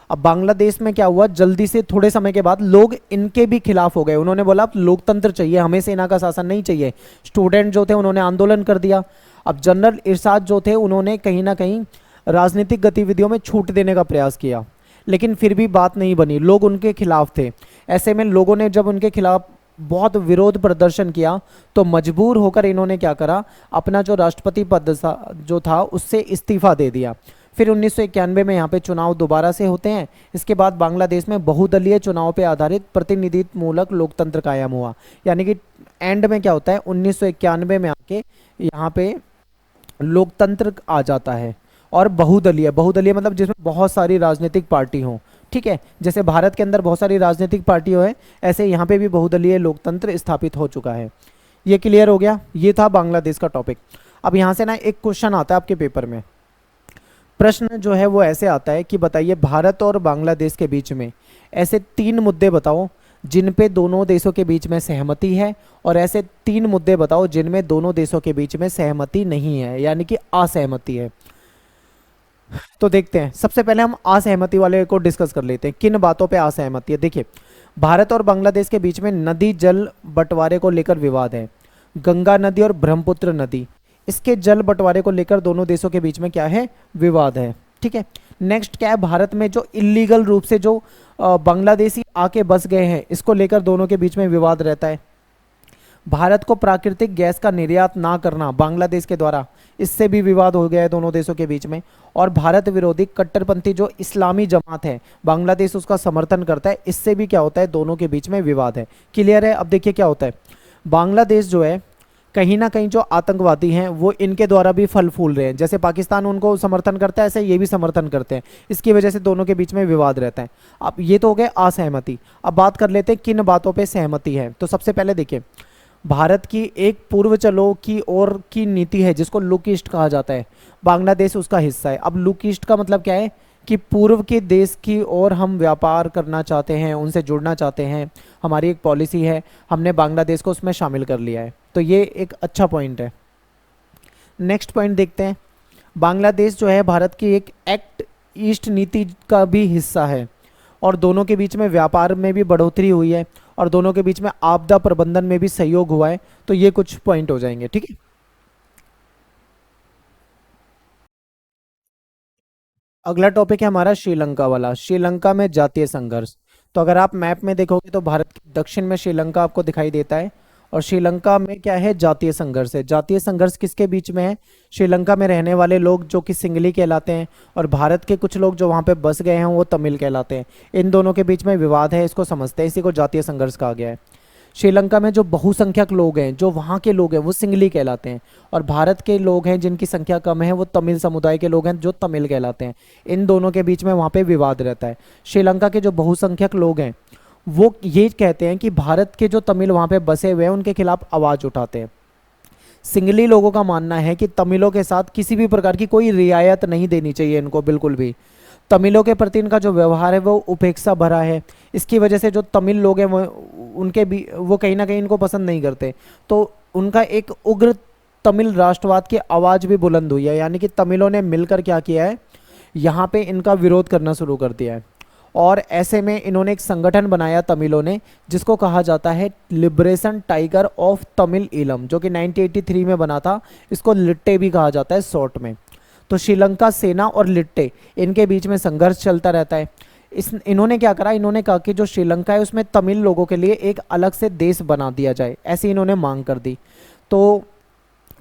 Speaker 1: अब बांग्लादेश में क्या हुआ, जल्दी से थोड़े समय के बाद लोग इनके भी खिलाफ हो गए। उन्होंने बोला अब लोकतंत्र चाहिए, हमें सेना का शासन नहीं चाहिए। स्टूडेंट जो थे उन्होंने आंदोलन कर दिया। अब जनरल इरशाद जो थे उन्होंने कहीं ना कहीं राजनीतिक गतिविधियों में छूट देने का प्रयास किया, लेकिन फिर भी बात नहीं बनी, लोग उनके खिलाफ थे। ऐसे में लोगों ने जब उनके खिलाफ बहुत विरोध प्रदर्शन किया तो मजबूर होकर इन्होंने क्या करा, अपना जो राष्ट्रपति पद जो था उससे इस्तीफा दे दिया। फिर 1991 में यहाँ पे चुनाव दोबारा से होते हैं। इसके बाद बांग्लादेश में बहुदलीय चुनाव पे आधारित प्रतिनिधित्व मूलक लोकतंत्र कायम हुआ। यानी कि एंड में क्या होता है, 1991 में आके यहाँ पे लोकतंत्र आ जाता है। और बहुदलीय, बहुदलीय मतलब जिसमें बहुत सारी राजनीतिक पार्टी हों, ठीक है, जैसे भारत के अंदर बहुत सारी राजनीतिक पार्टियां हैं, ऐसे यहाँ पे भी बहुदलीय लोकतंत्र स्थापित हो चुका है। ये क्लियर हो गया, ये था बांग्लादेश का टॉपिक। अब यहाँ से ना एक क्वेश्चन आता है आपके पेपर में, प्रश्न जो है वो ऐसे आता है कि बताइए भारत और बांग्लादेश के बीच में ऐसे 3 मुद्दे बताओ जिन पे दोनों देशों के बीच में सहमति है, और ऐसे 3 मुद्दे बताओ जिनमें दोनों देशों के बीच में सहमति नहीं है, यानी कि असहमति है। तो देखते हैं, सबसे पहले हम असहमति वाले को डिस्कस कर लेते हैं, किन बातों पे असहमति है। देखिए, भारत और बांग्लादेश के बीच में नदी जल बंटवारे को लेकर विवाद है। गंगा नदी और ब्रह्मपुत्र नदी, इसके जल बंटवारे को लेकर दोनों देशों के बीच में क्या है, विवाद है। ठीक है, नेक्स्ट क्या है, भारत में जो इलीगल रूप से जो बांग्लादेशी आके बस गए हैं, इसको लेकर दोनों के बीच में विवाद रहता है। भारत को प्राकृतिक गैस का निर्यात ना करना बांग्लादेश के द्वारा, इससे भी विवाद हो गया है दोनों देशों के बीच में। और भारत विरोधी कट्टरपंथी जो इस्लामी जमात है, बांग्लादेश उसका समर्थन करता है, इससे भी क्या होता है, दोनों के बीच में विवाद है। क्लियर है। अब देखिए क्या होता है, बांग्लादेश जो है कहीं ना कहीं जो आतंकवादी हैं वो इनके द्वारा भी फल फूल रहे हैं। जैसे पाकिस्तान उनको समर्थन करता है, ऐसे ये भी समर्थन करते हैं, इसकी वजह से दोनों के बीच में विवाद रहता है। अब ये तो हो गए असहमति। अब बात कर लेते हैं किन बातों पे सहमति है। तो सबसे पहले देखिए, भारत की एक पूर्व चलो की ओर की नीति है जिसको लुक ईस्ट कहा जाता है, बांग्लादेश उसका हिस्सा है। अब लुक ईस्ट का मतलब क्या है कि पूर्व के देश की ओर हम व्यापार करना चाहते हैं, उनसे जुड़ना चाहते हैं, हमारी एक पॉलिसी है, हमने बांग्लादेश को उसमें शामिल कर लिया है। तो ये एक अच्छा पॉइंट है। नेक्स्ट पॉइंट देखते हैं, बांग्लादेश जो है भारत की एक एक्ट ईस्ट नीति का भी हिस्सा है, और दोनों के बीच में व्यापार में भी बढ़ोतरी हुई है, और दोनों के बीच में आपदा प्रबंधन में भी सहयोग हुआ है। तो ये कुछ पॉइंट हो जाएंगे। ठीक है, अगला टॉपिक है हमारा श्रीलंका वाला, श्रीलंका में जातीय संघर्ष। तो अगर आप मैप में देखोगे तो भारत के दक्षिण में श्रीलंका आपको दिखाई देता है, और श्रीलंका में क्या है, जातीय संघर्ष है। जातीय संघर्ष किसके बीच में है, श्रीलंका में रहने वाले लोग जो कि सिंगली कहलाते हैं, और भारत के कुछ लोग जो वहाँ पे बस गए हैं वो तमिल कहलाते हैं। इन दोनों के बीच में विवाद है, इसको समझते हैं, इसी को जातीय संघर्ष कहा गया है। श्रीलंका में जो बहुसंख्यक लोग हैं, जो वहाँ के लोग हैं, वो सिंगली कहलाते हैं, और भारत के लोग हैं जिनकी संख्या कम है वो तमिल समुदाय के लोग हैं जो तमिल कहलाते हैं। इन दोनों के बीच में वहाँ पे विवाद रहता है। श्रीलंका के जो बहुसंख्यक लोग हैं वो ये कहते हैं कि भारत के जो तमिल वहाँ पे बसे हुए हैं उनके खिलाफ आवाज़ उठाते हैं। सिंगली लोगों का मानना है कि तमिलों के साथ किसी भी प्रकार की कोई रियायत नहीं देनी चाहिए इनको, बिल्कुल भी। तमिलों के प्रति इनका जो व्यवहार है वो उपेक्षा भरा है। इसकी वजह से जो तमिल लोग हैं वो उनके भी वो कहीं ना कहीं इनको पसंद नहीं करते। तो उनका एक उग्र तमिल राष्ट्रवाद की आवाज़ भी बुलंद हुई है, यानी कि तमिलों ने मिलकर क्या किया है, यहाँ पे इनका विरोध करना शुरू कर दिया है। और ऐसे में इन्होंने एक संगठन बनाया तमिलों ने, जिसको कहा जाता है liberation tiger of Tamil Eelam, जो कि 1983 में बना था। इसको लिट्टे भी कहा जाता है शॉर्ट में। तो श्रीलंका सेना और लिट्टे इनके बीच में संघर्ष चलता रहता है। इस इन्होंने क्या करा, इन्होंने कहा कि जो श्रीलंका है उसमें तमिल लोगों के लिए एक अलग से देश बना दिया जाए, ऐसी इन्होंने मांग कर दी। तो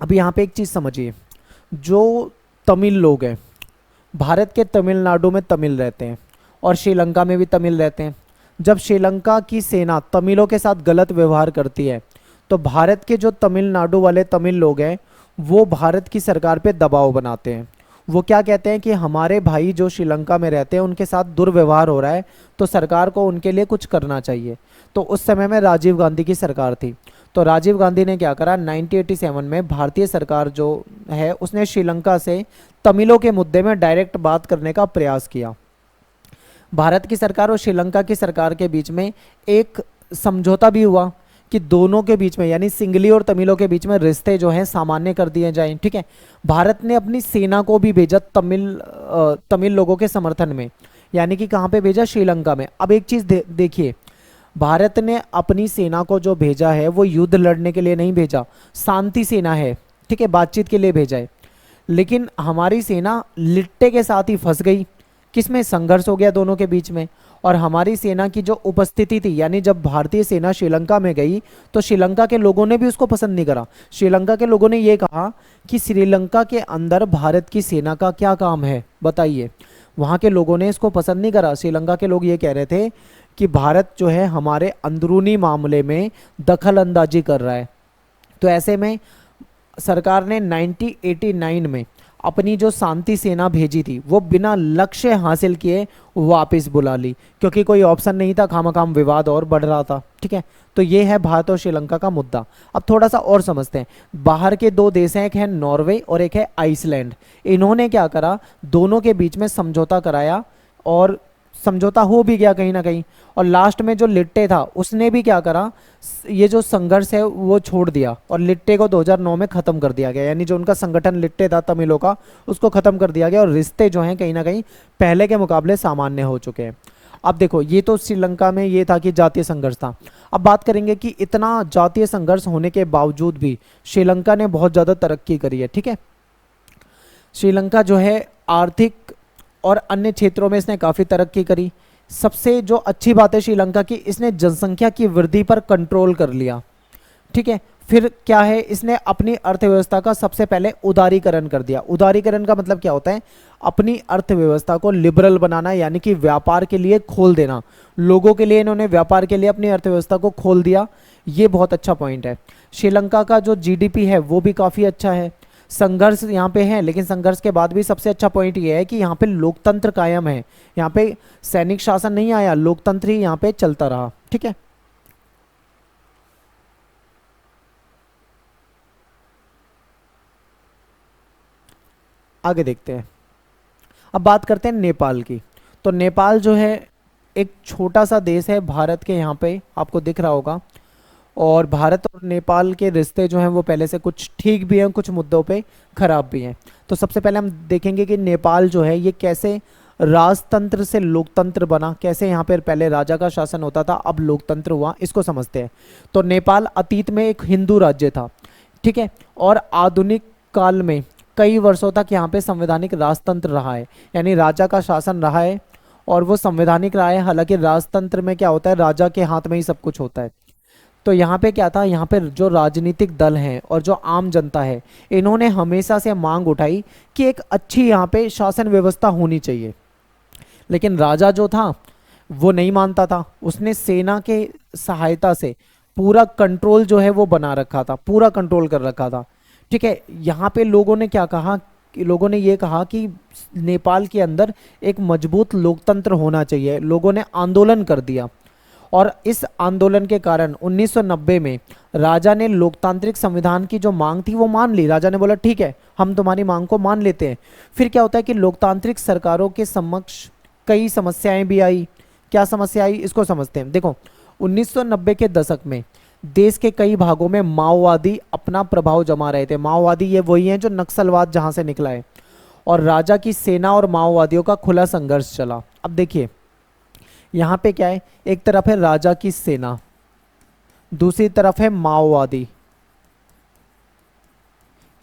Speaker 1: अब यहाँ पे एक चीज़ समझिए, जो तमिल लोग हैं, भारत के तमिलनाडु में तमिल रहते हैं और श्रीलंका में भी तमिल रहते हैं। जब श्रीलंका की सेना तमिलों के साथ गलत व्यवहार करती है तो भारत के जो तमिलनाडु वाले तमिल लोग हैं वो भारत की सरकार पे दबाव बनाते हैं। वो क्या कहते हैं कि हमारे भाई जो श्रीलंका में रहते हैं उनके साथ दुर्व्यवहार हो रहा है, तो सरकार को उनके लिए कुछ करना चाहिए। तो उस समय में राजीव गांधी की सरकार थी। तो राजीव गांधी ने क्या करा, 1987 में भारतीय सरकार जो है उसने श्रीलंका से तमिलों के मुद्दे में डायरेक्ट बात करने का प्रयास किया। भारत की सरकार और श्रीलंका की सरकार के बीच में एक समझौता भी हुआ कि दोनों के बीच में, यानी सिंगली और तमिलों के बीच में रिश्ते जो हैं सामान्य कर दिए जाएं। ठीक है, भारत ने अपनी सेना को भी भेजा तमिल लोगों के समर्थन में, यानी कि कहाँ पे भेजा, श्रीलंका में। अब एक चीज़ देखिए, भारत ने अपनी सेना को जो भेजा है वो युद्ध लड़ने के लिए नहीं भेजा, शांति सेना है, ठीक है, बातचीत के लिए भेजा है। लेकिन हमारी सेना लिट्टे के साथ ही फंस गई, किसमें, संघर्ष हो गया दोनों के बीच में। और हमारी सेना की जो उपस्थिति थी, यानी जब भारतीय सेना श्रीलंका में गई तो श्रीलंका के लोगों ने भी उसको पसंद नहीं करा। श्रीलंका के लोगों ने ये कहा कि श्रीलंका के अंदर भारत की सेना का क्या काम है, बताइए। वहाँ के लोगों ने इसको पसंद नहीं करा। श्रीलंका के लोग ये कह रहे थे कि भारत जो है हमारे अंदरूनी मामले में दखल अंदाजी कर रहा है। तो ऐसे में सरकार ने 1989 में अपनी जो शांति सेना भेजी थी वो बिना लक्ष्य हासिल किए वापस बुला ली, क्योंकि कोई ऑप्शन नहीं था, खामखाम विवाद और बढ़ रहा था। ठीक है, तो ये है भारत और श्रीलंका का मुद्दा। अब थोड़ा सा और समझते हैं। बाहर के दो देश हैं, एक है नॉर्वे और एक है आइसलैंड। इन्होंने क्या करा, दोनों के बीच में समझौता कराया और समझौता हो भी गया कहीं ना कहीं। और लास्ट में जो लिट्टे था उसने भी क्या करा, ये जो संघर्ष है वो छोड़ दिया और लिट्टे को 2009 में ख़त्म कर दिया गया, यानी जो उनका संगठन लिट्टे था तमिलों का उसको ख़त्म कर दिया गया और रिश्ते जो हैं कहीं ना कहीं पहले के मुकाबले सामान्य हो चुके हैं। अब देखो, ये तो श्रीलंका में ये था कि जातीय संघर्ष था। अब बात करेंगे कि इतना जातीय संघर्ष होने के बावजूद भी श्रीलंका ने बहुत ज़्यादा तरक्की करी है। ठीक है, श्रीलंका जो है आर्थिक और अन्य क्षेत्रों में इसने काफ़ी तरक्की करी। सबसे जो अच्छी बात है श्रीलंका की, इसने जनसंख्या की वृद्धि पर कंट्रोल कर लिया। ठीक है, फिर क्या है, इसने अपनी अर्थव्यवस्था का सबसे पहले उदारीकरण कर दिया। उदारीकरण का मतलब क्या होता है, अपनी अर्थव्यवस्था को लिबरल बनाना, यानी कि व्यापार के लिए खोल देना। लोगों के लिए इन्होंने व्यापार के लिए अपनी अर्थव्यवस्था को खोल दिया। ये बहुत अच्छा पॉइंट है। श्रीलंका का जो जीडीपी है वो भी काफ़ी अच्छा है। संघर्ष यहाँ पे है, लेकिन संघर्ष के बाद भी सबसे अच्छा पॉइंट ये है कि यहाँ पे लोकतंत्र कायम है। यहाँ पे सैनिक शासन नहीं आया, लोकतंत्र ही यहाँ पे चलता रहा। ठीक है, आगे देखते हैं। अब बात करते हैं नेपाल की। तो नेपाल जो है एक छोटा सा देश है भारत के, यहाँ पे आपको दिख रहा होगा। और भारत और नेपाल के रिश्ते जो हैं वो पहले से कुछ ठीक भी हैं, कुछ मुद्दों पे खराब भी हैं। तो सबसे पहले हम देखेंगे कि नेपाल जो है ये कैसे राजतंत्र से लोकतंत्र बना, कैसे यहाँ पर पहले राजा का शासन होता था अब लोकतंत्र हुआ, इसको समझते हैं। तो नेपाल अतीत में एक हिंदू राज्य था। ठीक है, और आधुनिक काल में कई वर्षों तक यहाँ पे संवैधानिक राजतंत्र रहा है, यानी राजा का शासन रहा है और वो संवैधानिक रहा है। हालांकि राजतंत्र में क्या होता है, राजा के हाथ में ही सब कुछ होता है। तो यहाँ पे क्या था, यहाँ पे जो राजनीतिक दल हैं और जो आम जनता है, इन्होंने हमेशा से मांग उठाई कि एक अच्छी यहाँ पे शासन व्यवस्था होनी चाहिए। लेकिन राजा जो था वो नहीं मानता था। उसने सेना के सहायता से पूरा कंट्रोल जो है वो बना रखा था, पूरा कंट्रोल कर रखा था। ठीक है, यहाँ पे लोगों ने क्या कहा कि लोगों ने ये कहा कि नेपाल के अंदर एक मजबूत लोकतंत्र होना चाहिए। लोगों ने आंदोलन कर दिया और इस आंदोलन के कारण 1990 में राजा ने लोकतांत्रिक संविधान की जो मांग थी वो मान ली। राजा ने बोला ठीक है, हम तुम्हारी मांग को मान लेते हैं। फिर क्या होता है कि लोकतांत्रिक सरकारों के समक्ष कई समस्याएं भी आई। क्या समस्या आई, इसको समझते हैं। देखो, 1990 के दशक में देश के कई भागों में माओवादी अपना प्रभाव जमा रहे थे। माओवादी ये वही हैं जो नक्सलवाद जहां से निकला है। और राजा की सेना और माओवादियों का खुला संघर्ष चला। अब देखिए यहाँ पे क्या है, एक तरफ है राजा की सेना, दूसरी तरफ है माओवादी,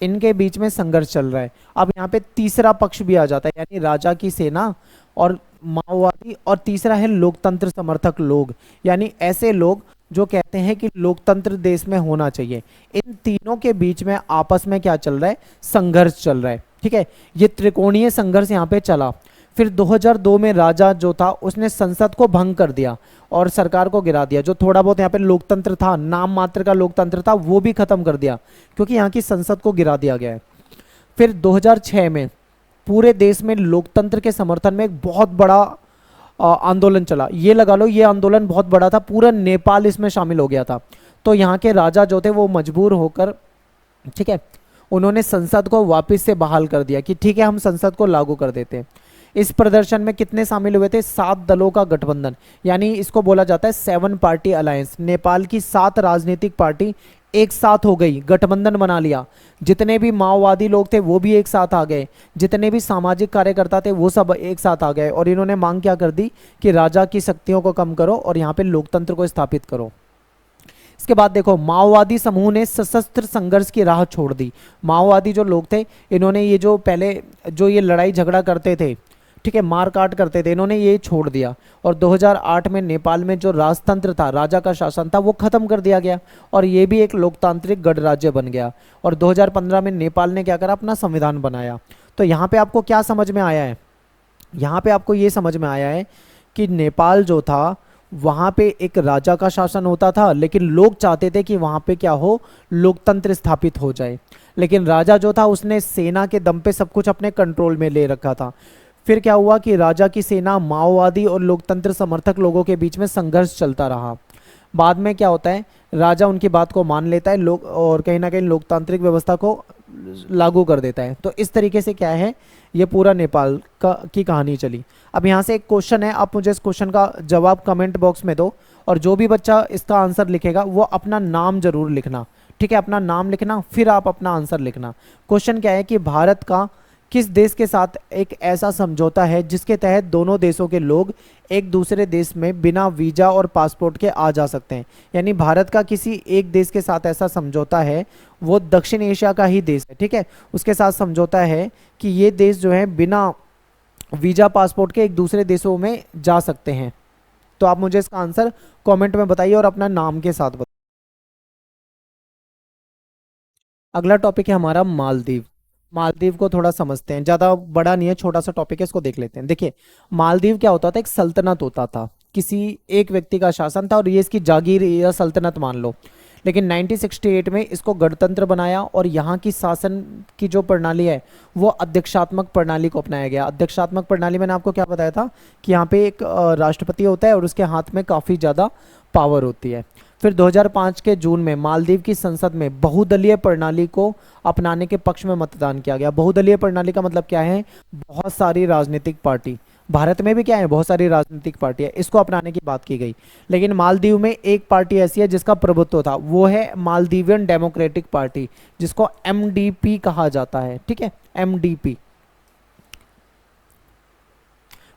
Speaker 1: इनके बीच में संघर्ष चल रहा है। अब यहाँ पे तीसरा पक्ष भी आ जाता है, यानी राजा की सेना और माओवादी और तीसरा है लोकतंत्र समर्थक लोग, यानी ऐसे लोग जो कहते हैं कि लोकतंत्र देश में होना चाहिए। इन तीनों के बीच में आपस में क्या चल रहा है, संघर्ष चल रहा है। ठीक है, ये त्रिकोणीय संघर्ष यहाँ पे चला। फिर 2002 में राजा जो था उसने संसद को भंग कर दिया और सरकार को गिरा दिया। जो थोड़ा बहुत यहाँ पे लोकतंत्र था, नाम मात्र का लोकतंत्र था, वो भी खत्म कर दिया क्योंकि यहाँ की संसद को गिरा दिया गया है। फिर 2006 में पूरे देश में लोकतंत्र के समर्थन में एक बहुत बड़ा आंदोलन चला। ये लगा लो, ये आंदोलन बहुत बड़ा था, पूरा नेपाल इसमें शामिल हो गया था। तो यहाँ के राजा जो थे वो मजबूर होकर, ठीक है, उन्होंने संसद को वापस से बहाल कर दिया कि ठीक है हम संसद को लागू कर देते हैं। इस प्रदर्शन में कितने शामिल हुए थे, 7 दलों का गठबंधन, यानी इसको बोला जाता है 7 पार्टी अलायंस। नेपाल की 7 राजनीतिक पार्टी एक साथ हो गई, गठबंधन बना लिया। जितने भी माओवादी लोग थे वो भी एक साथ आ गए, जितने भी सामाजिक कार्यकर्ता थे वो सब एक साथ आ गए और इन्होंने मांग क्या कर दी कि राजा की शक्तियों को कम करो और यहाँ पे लोकतंत्र को स्थापित करो। इसके बाद देखो, माओवादी समूह ने सशस्त्र संघर्ष की राह छोड़ दी। माओवादी जो लोग थे, इन्होंने ये जो पहले जो ये लड़ाई झगड़ा करते थे, ठीक है, मार काट करते थे, इन्होंने ये छोड़ दिया। और 2008 में नेपाल में जो राजतंत्र था, राजा का शासन था, वो खत्म कर दिया गया और ये भी एक लोकतांत्रिक गणराज्य बन गया। और 2015 में नेपाल ने क्या करा, अपना संविधान बनाया। तो यहाँ पे आपको क्या समझ में आया है, यहाँ पे आपको ये समझ में आया है कि नेपाल जो था वहाँ पे एक राजा का शासन होता था, लेकिन लोग चाहते थे कि वहाँ पे क्या हो, लोकतंत्र स्थापित हो जाए। लेकिन राजा जो था उसने सेना के दम पे सब कुछ अपने कंट्रोल में ले रखा था। फिर क्या हुआ कि राजा की सेना, माओवादी और लोकतंत्र समर्थक लोगों के बीच में संघर्ष चलता रहा। बाद में क्या होता है, राजा उनकी बात को मान लेता है लोग और कहीं ना कहीं लोकतांत्रिक व्यवस्था को लागू कर देता है। तो इस तरीके से क्या है, ये पूरा नेपाल की कहानी चली। अब यहाँ से एक क्वेश्चन है, आप मुझे इस क्वेश्चन का जवाब कमेंट बॉक्स में दो और जो भी बच्चा इसका आंसर लिखेगा वो अपना नाम जरूर लिखना। ठीक है, अपना नाम लिखना, फिर आप अपना आंसर लिखना। क्वेश्चन क्या है कि भारत का किस देश के साथ एक ऐसा समझौता है जिसके तहत दोनों देशों के लोग एक दूसरे देश में बिना वीजा और पासपोर्ट के आ जा सकते हैं। यानी भारत का किसी एक देश के साथ ऐसा समझौता है, वो दक्षिण एशिया का ही देश है, ठीक है, उसके साथ समझौता है कि ये देश जो है बिना वीजा पासपोर्ट के एक दूसरे देशों में जा सकते हैं। तो आप मुझे इसका आंसर कमेंट में बताइए और अपना नाम के साथ बताइए। अगला टॉपिक है हमारा मालदीव। मालदीव को थोड़ा समझते हैं, ज़्यादा बड़ा नहीं है, छोटा सा टॉपिक है, इसको देख लेते हैं। देखिए, मालदीव क्या होता था, एक सल्तनत होता था, किसी एक व्यक्ति का शासन था और ये इसकी जागीर या सल्तनत मान लो। लेकिन 1968 में इसको गणतंत्र बनाया और यहाँ की शासन की जो प्रणाली है वो अध्यक्षात्मक प्रणाली को अपनाया गया। अध्यक्षात्मक प्रणाली मैंने आपको क्या बताया था कि यहाँ पे एक राष्ट्रपति होता है और उसके हाथ में काफ़ी ज़्यादा पावर होती है। फिर 2005 के जून में मालदीव की संसद में बहुदलीय प्रणाली को अपनाने के पक्ष में मतदान किया गया। बहुदलीय प्रणाली का मतलब क्या है, बहुत सारी राजनीतिक पार्टी, भारत में भी क्या है, बहुत सारी राजनीतिक पार्टी है, इसको अपनाने की बात की गई। लेकिन मालदीव में एक पार्टी ऐसी है जिसका प्रभुत्व था, वो है मालदीवियन डेमोक्रेटिक पार्टी, जिसको एमडीपी कहा जाता है। ठीक है, एमडीपी।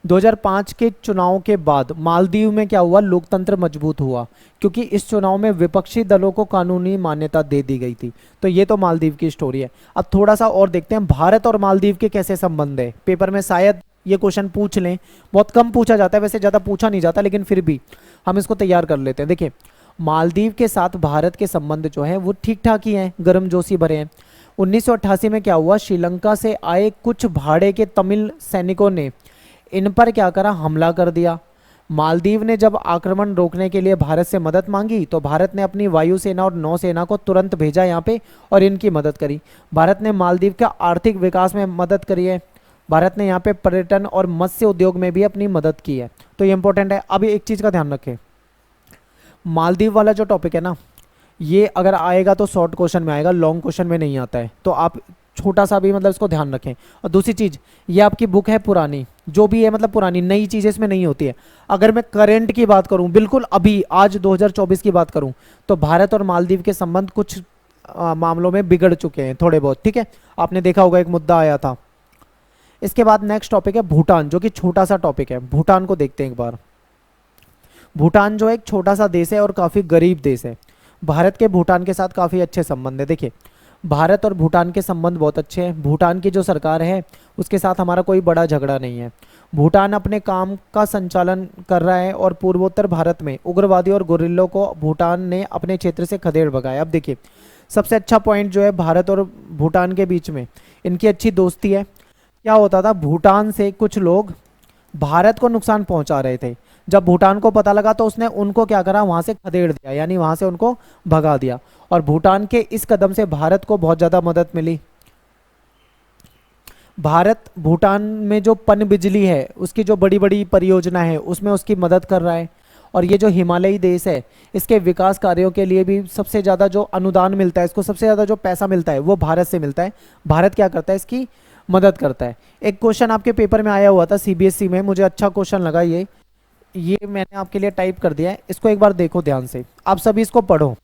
Speaker 1: 2005 के चुनाव के बाद मालदीव में क्या हुआ, लोकतंत्र मजबूत हुआ क्योंकि इस चुनाव में विपक्षी दलों को कानूनी मान्यता दे दी गई थी। तो ये तो मालदीव की स्टोरी है। अब थोड़ा सा और देखते हैं भारत और मालदीव के कैसे संबंध है। पेपर में शायद ये क्वेश्चन पूछ लें, बहुत कम पूछा जाता है, वैसे ज़्यादा पूछा नहीं जाता, लेकिन फिर भी हम इसको तैयार कर लेते हैं। देखिए, मालदीव के साथ भारत के संबंध जो है वो ठीक ठाक ही हैं, गर्मजोशी भरे हैं। 1988 में क्या हुआ, श्रीलंका से आए कुछ भाड़े के तमिल सैनिकों ने इन पर क्या करा, हमला कर दिया। मालदीव ने जब आक्रमण रोकने के लिए भारत से मदद मांगी तो भारत ने अपनी वायुसेना और नौसेना को तुरंत भेजा यहाँ पे और इनकी मदद करी। भारत ने मालदीव का आर्थिक विकास में मदद करी है। भारत ने यहाँ पे पर्यटन और मत्स्य उद्योग में भी अपनी मदद की है। तो ये इंपॉर्टेंट है। अब एक चीज़ का ध्यान रखें, मालदीव वाला जो टॉपिक है ना, ये अगर आएगा तो शॉर्ट क्वेश्चन में आएगा, लॉन्ग क्वेश्चन में नहीं आता है। तो आप छोटा सा भी मतलब इसको ध्यान रखें। और दूसरी चीज़, ये आपकी बुक है पुरानी, जो भी है मतलब पुरानी, नई चीज़ें इसमें नहीं होती है। अगर मैं करंट की बात करूं, बिल्कुल अभी आज 2024 की बात करूं, तो भारत और मालदीव के संबंध कुछ मामलों में बिगड़ चुके हैं थोड़े बहुत। ठीक है, आपने देखा होगा एक मुद्दा आया था। इसके बाद नेक्स्ट टॉपिक है भूटान, जो कि छोटा सा टॉपिक है। भूटान को देखते हैं एक बार। भूटान जो एक छोटा सा देश है और काफ़ी गरीब देश है। भारत के भूटान के साथ काफ़ी अच्छे संबंध है। देखिए, भारत और भूटान के संबंध बहुत अच्छे हैं। भूटान की जो सरकार है उसके साथ हमारा कोई बड़ा झगड़ा नहीं है। भूटान अपने काम का संचालन कर रहा है और पूर्वोत्तर भारत में उग्रवादी और गुर्रिल्लों को भूटान ने अपने क्षेत्र से खदेड़ भगाया। अब देखिए, सबसे अच्छा पॉइंट जो है भारत और भूटान के बीच में इनकी अच्छी दोस्ती है। क्या होता था, भूटान से कुछ लोग भारत को नुकसान पहुंचा रहे थे। जब भूटान को पता लगा तो उसने उनको क्या करा, वहां से खदेड़ दिया, यानी वहां से उनको भगा दिया। और भूटान के इस कदम से भारत को बहुत ज़्यादा मदद मिली। भारत भूटान में जो पन बिजली है उसकी जो बड़ी बड़ी परियोजना है उसमें उसकी मदद कर रहा है। और ये जो हिमालयी देश है इसके विकास कार्यों के लिए भी सबसे ज़्यादा जो अनुदान मिलता है, इसको सबसे ज़्यादा जो पैसा मिलता है वो भारत से मिलता है। भारत क्या करता है, इसकी मदद करता है। एक क्वेश्चन आपके पेपर में आया हुआ था सीबीएसई में, मुझे अच्छा क्वेश्चन लगा ये मैंने आपके लिए टाइप कर दिया है, इसको एक बार देखो ध्यान से, आप सभी इसको पढ़ो।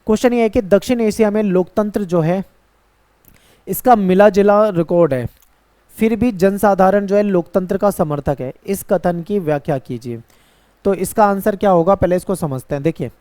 Speaker 1: क्वेश्चन ये है कि दक्षिण एशिया में लोकतंत्र जो है इसका मिला जुला रिकॉर्ड है, फिर भी जनसाधारण जो है लोकतंत्र का समर्थक है, इस कथन की व्याख्या कीजिए। तो इसका आंसर क्या होगा, पहले इसको समझते हैं। देखिए,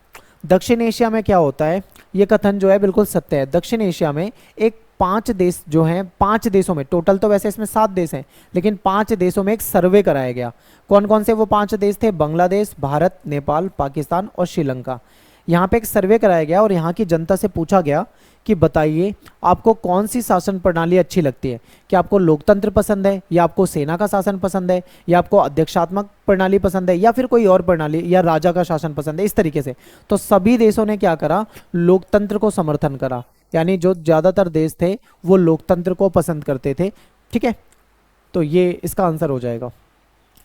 Speaker 1: दक्षिण एशिया में क्या होता है, ये कथन जो है बिल्कुल सत्य है। दक्षिण एशिया में एक 5 देश जो हैं, 5 देशों में, टोटल तो वैसे इसमें 7 देश हैं, लेकिन 5 देशों में एक सर्वे कराया गया। कौन कौन से वो 5 देश थे, बांग्लादेश, भारत, नेपाल, पाकिस्तान और श्रीलंका। यहाँ पे एक सर्वे कराया गया और यहाँ की जनता से पूछा गया कि बताइए आपको कौन सी शासन प्रणाली अच्छी लगती है। क्या आपको लोकतंत्र पसंद है, या आपको सेना का शासन पसंद है, या आपको अध्यक्षात्मक प्रणाली पसंद है, या फिर कोई और प्रणाली, या राजा का शासन पसंद है, इस तरीके से। तो सभी देशों ने क्या करा, लोकतंत्र को समर्थन करा, यानी जो ज़्यादातर देश थे वो लोकतंत्र को पसंद करते थे। ठीक है, तो ये इसका आंसर हो जाएगा।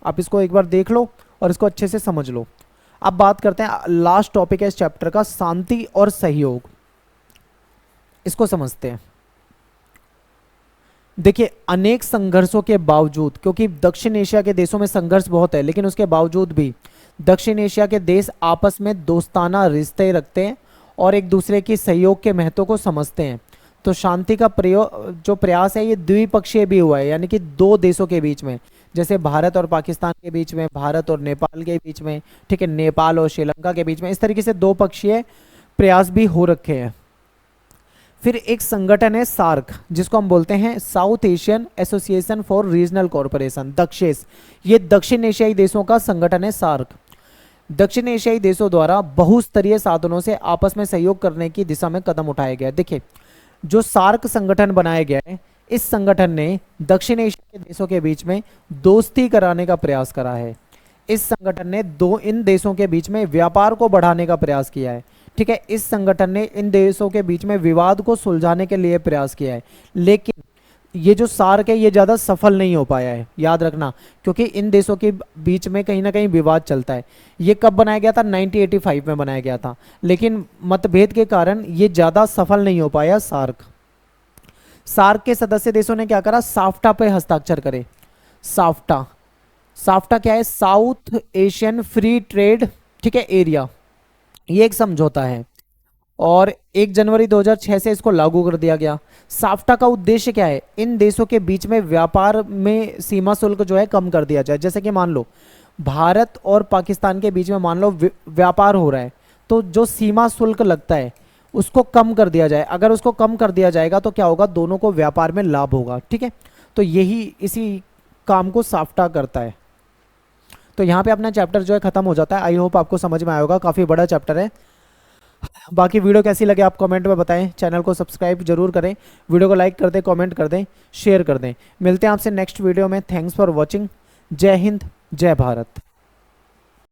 Speaker 1: आप इसको एक बार देख लो और इसको अच्छे से समझ लो। अब बात करते हैं, लास्ट टॉपिक है इस चैप्टर का, शांति और सहयोग। इसको समझते हैं। देखिए, अनेक संघर्षों के बावजूद, क्योंकि दक्षिण एशिया के देशों में संघर्ष बहुत है, लेकिन उसके बावजूद भी दक्षिण एशिया के देश आपस में दोस्ताना रिश्ते रखते हैं और एक दूसरे की सहयोग के महत्व को समझते हैं। तो शांति का जो प्रयास है ये द्विपक्षीय भी हुआ है, यानी कि 2 देशों के बीच में, जैसे भारत और पाकिस्तान के बीच में, भारत और नेपाल के बीच में, ठीक है, नेपाल और श्रीलंका के बीच में, इस तरीके से 2 पक्षीय प्रयास भी हो रखे हैं। फिर एक संगठन है सार्क, जिसको हम बोलते हैं South Asian Association for Regional Corporation, Dakshes. ये दक्षिण एशियाई देशों का संगठन है सार्क। दक्षिण एशियाई देशों द्वारा बहुस्तरीय साधनों से आपस में सहयोग करने की दिशा में कदम उठाए गए। देखिए, जो सार्क संगठन बनाया गया है, इस संगठन ने दक्षिण एशिया के देशों के बीच में दोस्ती कराने का प्रयास करा है। इस संगठन ने इन देशों के बीच में व्यापार को बढ़ाने का प्रयास किया है। ठीक है, इस संगठन ने इन देशों के बीच में विवाद को सुलझाने के लिए प्रयास किया है, लेकिन ये जो सार्क है ये ज़्यादा सफल नहीं हो पाया है, याद रखना, क्योंकि इन देशों के बीच में कहीं ना कहीं विवाद चलता है। ये कब बनाया गया था, 1985 में बनाया गया था, लेकिन मतभेद के कारण ये ज़्यादा सफल नहीं हो पाया सार्क। सार्क के सदस्य देशों ने क्या करा, साफ्टा पे हस्ताक्षर करे। साफ्टा क्या है, साउथ एशियन फ्री ट्रेड, ठीक है, एरिया, ये एक समझौता है और 1 जनवरी 2006 से इसको लागू कर दिया गया। साफ्टा का उद्देश्य क्या है, इन देशों के बीच में व्यापार में सीमा शुल्क जो है कम कर दिया जाए। जैसे कि मान लो भारत और पाकिस्तान के बीच में मान लो व्यापार हो रहा है, तो जो सीमा शुल्क लगता है उसको कम कर दिया जाए। अगर उसको कम कर दिया जाएगा तो क्या होगा, दोनों को व्यापार में लाभ होगा। ठीक है, तो यही इसी काम को साफ्टा करता है। तो यहाँ पे अपना चैप्टर जो है खत्म हो जाता है। आई होप आपको समझ में आया होगा, काफ़ी बड़ा चैप्टर है। बाकी वीडियो कैसी लगे आप कमेंट में बताएं, चैनल को सब्सक्राइब जरूर करें, वीडियो को लाइक कर दें, कमेंट कर दें, शेयर कर दें। मिलते हैं आपसे नेक्स्ट वीडियो में। Thanks for watching. जय हिंद, जय भारत।